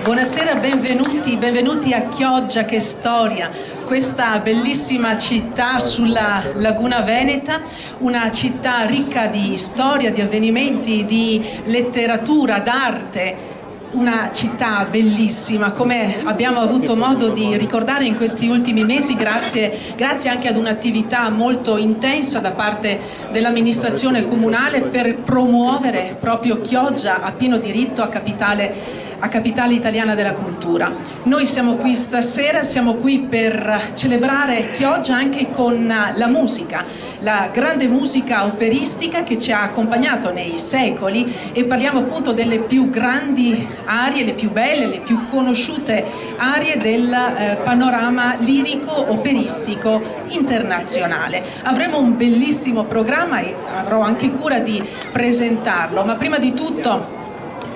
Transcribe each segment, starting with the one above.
Buonasera, benvenuti a Chioggia, che storia, questa bellissima città sulla laguna veneta, una città ricca di storia, di avvenimenti, di letteratura, d'arte. Una città bellissima, come abbiamo avuto modo di ricordare in questi ultimi mesi, grazie anche ad un'attività molto intensa da parte dell'amministrazione comunale per promuovere proprio Chioggia a pieno diritto a capitale italiana della cultura. Noi siamo qui stasera, siamo qui per celebrare Chioggia anche con la musica, la grande musica operistica che ci ha accompagnato nei secoli, e parliamo appunto delle più grandi arie, le più belle, le più conosciute arie del panorama lirico operistico internazionale. Avremo un bellissimo programma e avrò anche cura di presentarlo, ma prima di tutto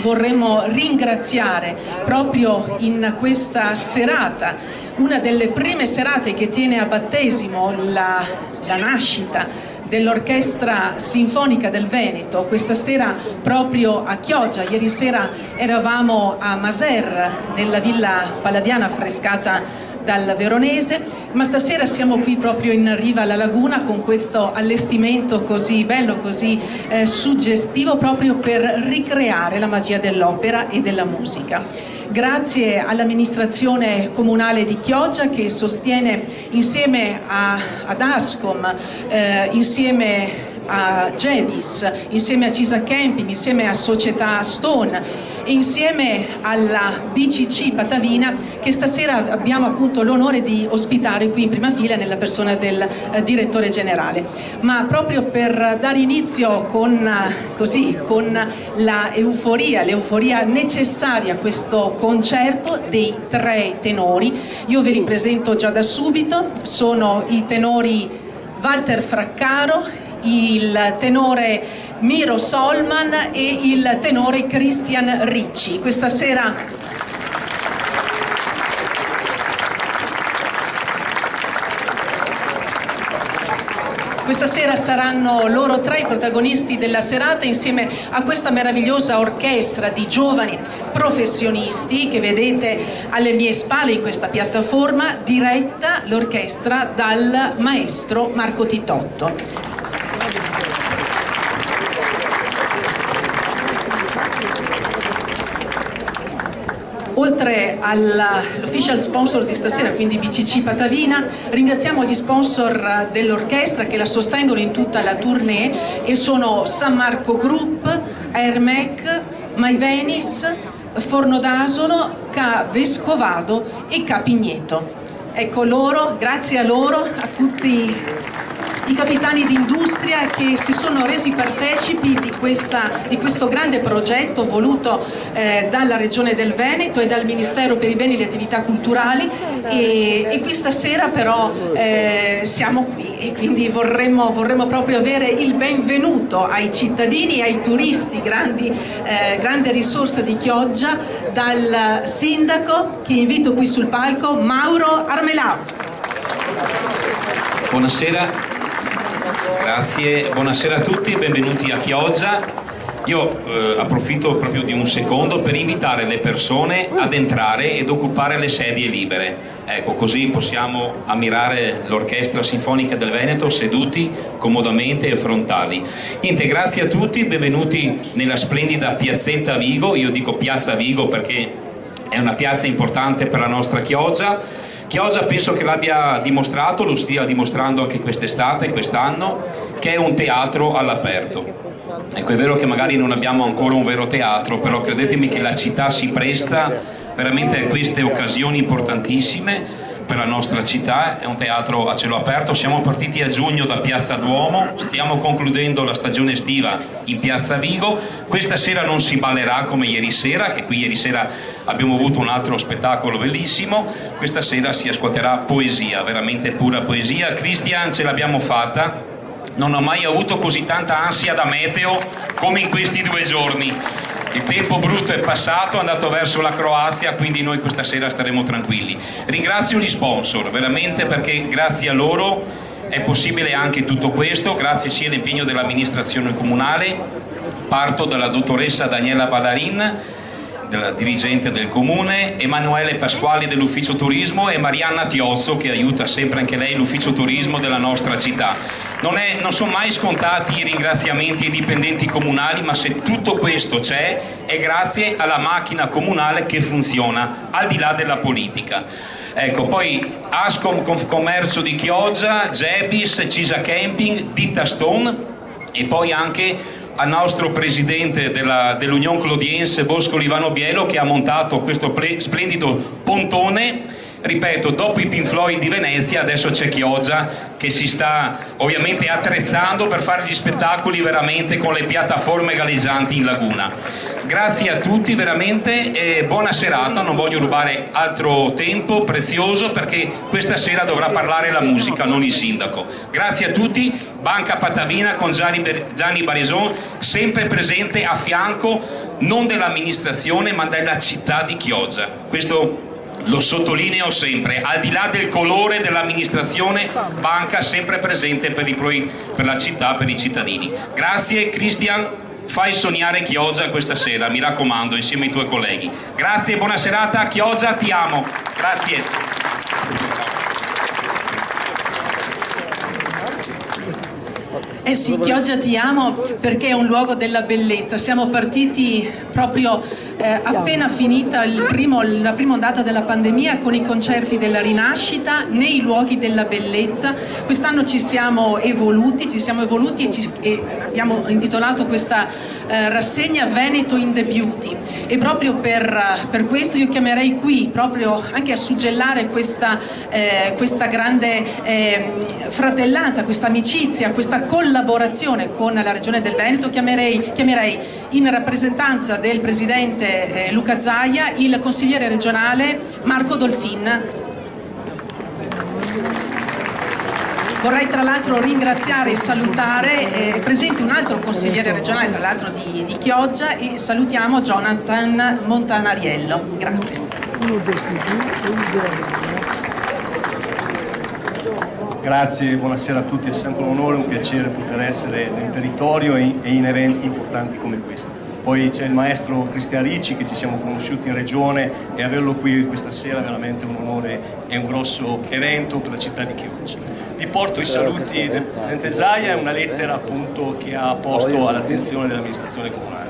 vorremmo ringraziare proprio in questa serata, una delle prime serate che tiene a battesimo la nascita dell'Orchestra Sinfonica del Veneto, questa sera proprio a Chioggia. Ieri sera eravamo a Maser, nella Villa Palladiana affrescata dal Veronese, ma stasera siamo qui proprio in riva alla laguna con questo allestimento così bello, così suggestivo, proprio per ricreare la magia dell'opera e della musica. Grazie all'amministrazione comunale di Chioggia, che sostiene insieme ad Ascom, insieme a Gedis, insieme a Cisa Camping, insieme a Società Stone, insieme alla BCC Patavina, che stasera abbiamo appunto l'onore di ospitare qui in prima fila nella persona del direttore generale. Ma proprio per dare inizio con l'euforia necessaria a questo concerto dei tre tenori, io ve li presento già da subito. Sono i tenori Walter Fraccaro, il tenore Miro Solman e il tenore Christian Ricci. Questa sera saranno loro tre i protagonisti della serata, insieme a questa meravigliosa orchestra di giovani professionisti che vedete alle mie spalle in questa piattaforma, diretta l'orchestra dal maestro Marco Titotto. Oltre all'official sponsor di stasera, quindi BCC Patavina, ringraziamo gli sponsor dell'orchestra che la sostengono in tutta la tournée, e sono San Marco Group, Airmec, Maivenis, Forno d'Asolo, Ca Vescovado e Capigneto. Ecco loro, grazie a loro, a tutti i capitani d'industria che si sono resi partecipi di questo grande progetto voluto dalla Regione del Veneto e dal Ministero per i beni e le attività culturali, e qui stasera però siamo qui e quindi vorremmo proprio avere il benvenuto ai cittadini e ai turisti, grande risorsa di Chioggia, dal sindaco, che invito qui sul palco, Mauro Armelau. Buonasera. Grazie, buonasera a tutti, benvenuti a Chioggia. Io approfitto proprio di un secondo per invitare le persone ad entrare ed occupare le sedie libere. Ecco, così possiamo ammirare l'Orchestra Sinfonica del Veneto seduti comodamente e frontali. Niente, grazie a tutti, benvenuti nella splendida piazzetta Vigo. Io dico piazza Vigo perché è una piazza importante per la nostra Chioggia. Chioggia penso che l'abbia dimostrato, lo stia dimostrando anche quest'estate, quest'anno, che è un teatro all'aperto. Ecco, è vero che magari non abbiamo ancora un vero teatro, però credetemi che la città si presta veramente a queste occasioni importantissime per la nostra città. È un teatro a cielo aperto. Siamo partiti a giugno da Piazza Duomo, stiamo concludendo la stagione estiva in Piazza Vigo. Questa sera non si ballerà come ieri sera, che qui ieri sera abbiamo avuto un altro spettacolo bellissimo. Questa sera si ascolterà poesia, veramente pura poesia. Christian, ce l'abbiamo fatta. Non ho mai avuto così tanta ansia da meteo come in questi 2 giorni. Il tempo brutto è passato, è andato verso la Croazia, quindi noi questa sera staremo tranquilli. Ringrazio gli sponsor, veramente, perché grazie a loro è possibile anche tutto questo, grazie sia all'impegno dell'amministrazione comunale Parto dalla dottoressa Daniela Badarin, della dirigente del comune, Emanuele Pasquali dell'ufficio turismo e Marianna Tiozzo, che aiuta sempre anche lei l'ufficio turismo della nostra città. Non sono mai scontati i ringraziamenti ai dipendenti comunali, ma se tutto questo c'è è grazie alla macchina comunale che funziona al di là della politica. Ecco, poi Ascom Commercio di Chioggia, Gebis, Cisa Camping, Ditta Stone e poi anche al nostro presidente dell'Unione Clodiense Bosco Livano Bielo, che ha montato questo splendido pontone. Ripeto, dopo i Pink Floyd di Venezia adesso c'è Chioggia che si sta ovviamente attrezzando per fare gli spettacoli veramente con le piattaforme galleggianti in laguna. Grazie a tutti veramente e buona serata, non voglio rubare altro tempo prezioso perché questa sera dovrà parlare la musica, non il sindaco. Grazie a tutti, Banca Patavina con Gianni Barison, sempre presente a fianco non dell'amministrazione ma della città di Chioggia. Questo lo sottolineo sempre, al di là del colore dell'amministrazione, Banca sempre presente per la città, per i cittadini. Grazie Cristian, fai sognare Chioggia questa sera, mi raccomando, insieme ai tuoi colleghi. Grazie e buona serata, Chioggia ti amo. Grazie. Eh sì, Chioggia ti amo perché è un luogo della bellezza. Siamo partiti proprio appena finita la prima ondata della pandemia con i concerti della rinascita nei luoghi della bellezza. Quest'anno ci siamo evoluti e abbiamo intitolato questa rassegna Veneto in the Beauty, e proprio per questo io chiamerei qui, proprio anche a suggellare questa grande fratellanza, questa amicizia, questa collaborazione con la Regione del Veneto, chiamerei in rappresentanza del Presidente Luca Zaia il consigliere regionale Marco Dolfin. Vorrei tra l'altro ringraziare e salutare, presente un altro consigliere regionale tra l'altro di Chioggia, e salutiamo Jonathan Montanariello. Grazie. Grazie, buonasera a tutti, è sempre un onore, un piacere poter essere nel territorio e in eventi importanti come questo. Poi c'è il maestro Cristian Ricci, che ci siamo conosciuti in regione, e averlo qui questa sera è veramente un onore e un grosso evento per la città di Chioggia. Vi porto i saluti del Presidente Zaia e una lettera appunto che ha posto all'attenzione dell'amministrazione comunale.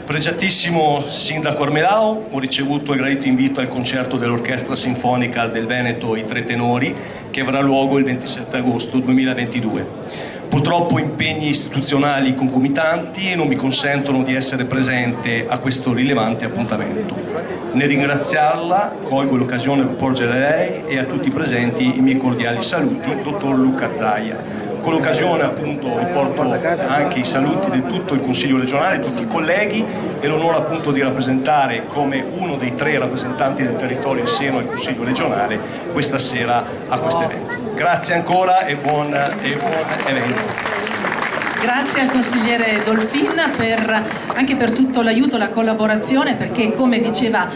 Pregiatissimo Sindaco Armelao, ho ricevuto il gradito invito al concerto dell'Orchestra Sinfonica del Veneto I Tre Tenori, che avrà luogo il 27 agosto 2022. Purtroppo impegni istituzionali concomitanti non mi consentono di essere presente a questo rilevante appuntamento. Nel ringraziarla colgo l'occasione per porgere a lei e a tutti i presenti i miei cordiali saluti, dottor Luca Zaia. Con l'occasione appunto riporto anche i saluti di tutto il Consiglio regionale, tutti i colleghi, e l'onore appunto di rappresentare come uno dei 3 rappresentanti del territorio in seno al Consiglio regionale questa sera a questo evento. Grazie ancora e buon evento. Grazie al consigliere Dolfin anche per tutto l'aiuto, la collaborazione, perché come diceva,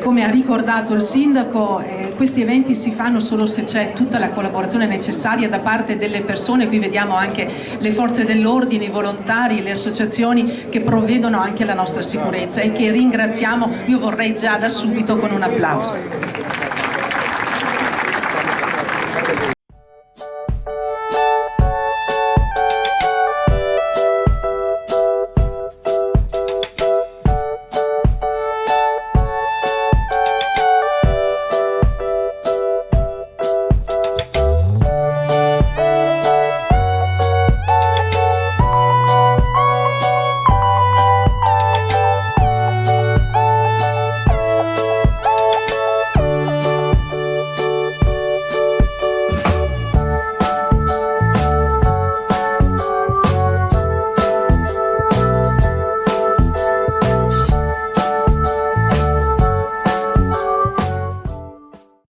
come ha ricordato il sindaco, questi eventi si fanno solo se c'è tutta la collaborazione necessaria da parte delle persone. Qui vediamo anche le forze dell'ordine, i volontari, le associazioni che provvedono anche alla nostra sicurezza e che ringraziamo, io vorrei già da subito, con un applauso.